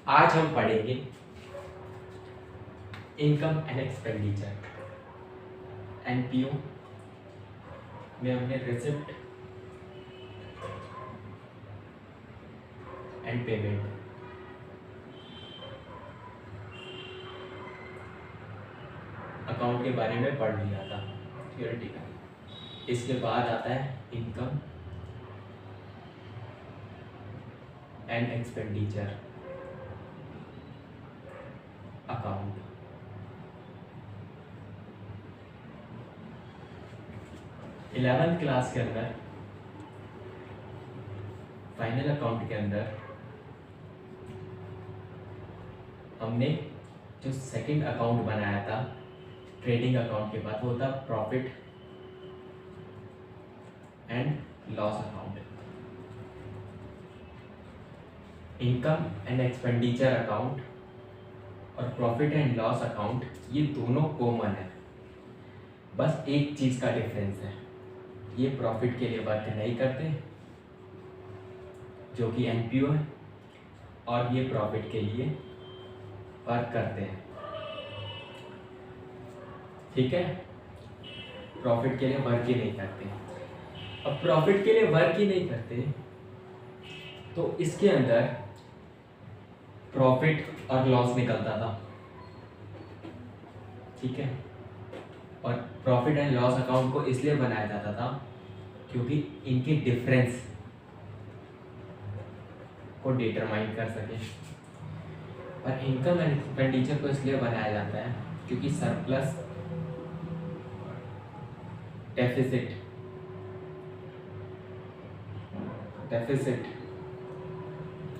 आज हम पढ़ेंगे इनकम एंड एक्सपेंडिचर। एनपीओ में हमने रिसिप्ट एंड पेमेंट अकाउंट के बारे में पढ़ लिया था थियोरेटिकल। इसके बाद आता है income and expenditure account. Eleventh class के अंदर फाइनल अकाउंट के अंदर हमने जो सेकंड अकाउंट बनाया था ट्रेडिंग अकाउंट के बाद, वो था profit and loss account. Income and expenditure account और प्रॉफिट एंड लॉस अकाउंट ये दोनों कॉमन है, बस एक चीज़ का डिफरेंस है, ये प्रॉफिट के लिए वर्क नहीं करते जो कि एनपीओ है, और ये प्रॉफिट के लिए वर्क करते हैं। ठीक है, प्रॉफिट के लिए वर्क ही नहीं करते। अब प्रॉफिट के लिए वर्क ही नहीं करते तो इसके अंदर प्रॉफिट और लॉस निकलता था। ठीक है, और प्रॉफिट एंड लॉस अकाउंट को इसलिए बनाया जाता था क्योंकि इनके डिफरेंस को डिटरमाइन कर सके। और इनकम एंड एक्सपेंडिचर को इसलिए बनाया जाता है क्योंकि सरप्लस डेफिसिट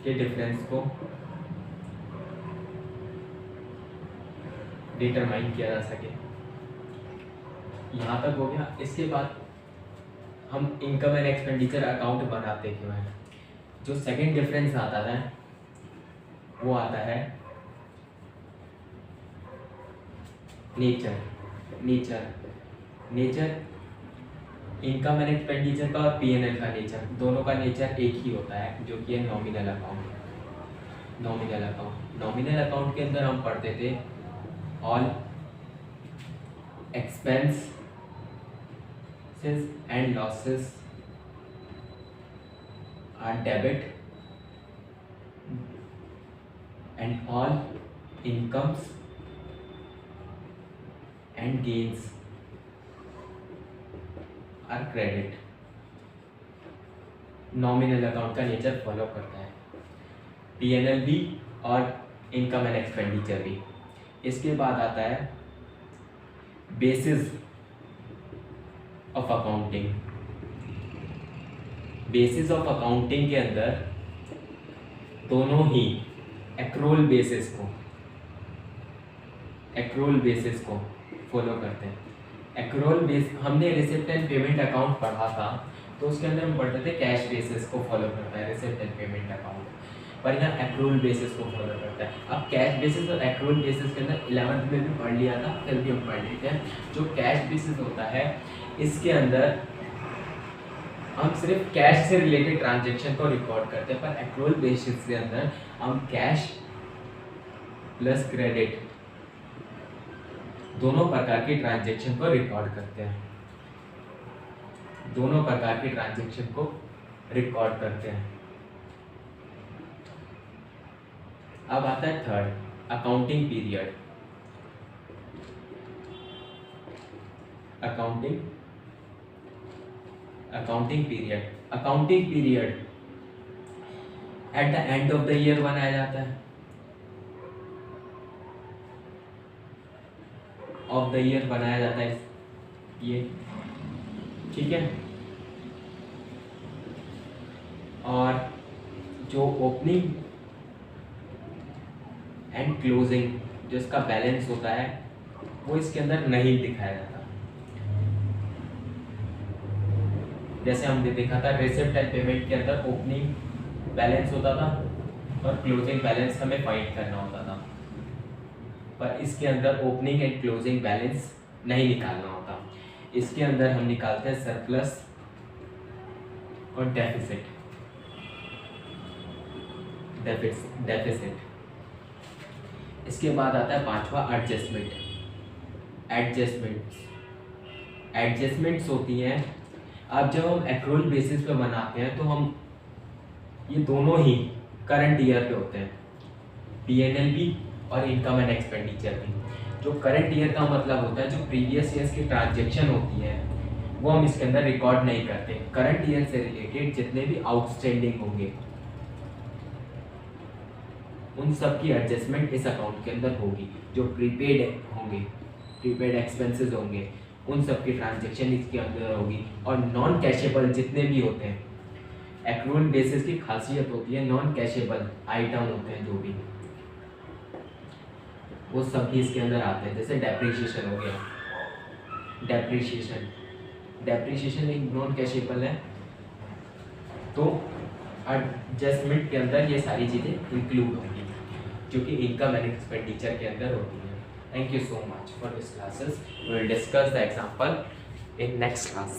के डिफरेंस को डिटरमाइन किया जा सके। यहाँ तक हो गया। इसके बाद हम इनकम एंड एक्सपेंडिचर अकाउंट बनाते क्यों हैं? जो सेकंड डिफरेंस आता है वो आता है नेचर इनकम एंड एक्सपेंडिचर का और पीएनएल का नेचर, दोनों का नेचर एक ही होता है, जो कि है नॉमिनल अकाउंट। नॉमिनल अकाउंट के अंदर हम पढ़ते थे all expenses and losses are debit and all incomes and gains are credit। Nominal account का नेचर फॉलो करता है, पीएनएल भी और इनकम एंड एक्सपेंडिचर भी। इसके बाद आता है basis of accounting. Basis of accounting के अंदर दोनों ही एक्रोल बेसिस को फॉलो करते हैं। एक्रोल बेस हमने रिसिप्ट एंड पेमेंट अकाउंट पढ़ा था, तो उसके अंदर हम पढ़ते थे कैश बेसिस को फॉलो करता है रिसिप्ट एंड पेमेंट अकाउंट, पर यहाँ एक्रोल बेसिस को फॉलो करता है। अब कैश बेसिस और एक्रोल बेसिस के अंदर 11th में भी पढ़ लिया था, फिर भी हम पढ़ लेते हैं। जो कैश बेसिस होता है इसके अंदर हम सिर्फ कैश से रिलेटेड ट्रांजैक्शन को रिकॉर्ड करते हैं, पर एक्रूअल बेसिस के अंदर हम कैश प्लस क्रेडिट दोनों प्रकार की ट्रांजैक्शन को रिकॉर्ड करते हैं। अब आता है third accounting period. Accounting period at the end of the year बनाया जाता है। ये ठीक है। और जो ओपनिंग एंड क्लोजिंग जो इसका बैलेंस होता है वो इसके अंदर नहीं दिखाया जाता। जैसे हमने देखा था रिसिप्ट एंड पेमेंट के अंदर ओपनिंग बैलेंस होता था और क्लोजिंग बैलेंस हमें फाइंड करना होता था, पर इसके अंदर ओपनिंग एंड क्लोजिंग बैलेंस नहीं निकालना होता। इसके अंदर हम निकालते हैं सरप्लस और डेफिसिट। इसके बाद आता है पांचवा एडजस्टमेंट। एडजस्टमेंट्स होती हैं, अब जब हम एक्रूअल बेसिस पे बनाते हैं तो हम ये दोनों ही करंट ईयर पे होते हैं, P&L भी और इनकम एंड एक्सपेंडिचर भी। जो करंट ईयर का मतलब होता है जो प्रीवियस ईयर्स की ट्रांजैक्शन होती है वो हम इसके अंदर रिकॉर्ड नहीं करते। करंट ईयर से रिलेटेड जितने भी आउटस्टैंडिंग होंगे उन सब की एडजस्टमेंट इस अकाउंट के अंदर होगी। जो प्रीपेड होंगे, प्रीपेड एक्सपेंसेस होंगे, उन सब की ट्रांजैक्शन इसके अंदर होगी। और नॉन कैशेबल जितने भी होते हैं, एक्रूअल बेसिस की खासियत होती है नॉन कैशेबल आइटम होते हैं जो भी, वो सब भी इसके अंदर आते हैं। जैसे डेप्रिसिएशन हो गया, डेप्रिसिएशन एक नॉन कैशेबल है, तो एडजस्टमेंट के अंदर ये सारी चीज़ें इंक्लूड होंगी जो कि इनकम एंड एक्सपेंडिचर के अंदर होती है। Thank you so much for this classes. We will discuss the example in next class.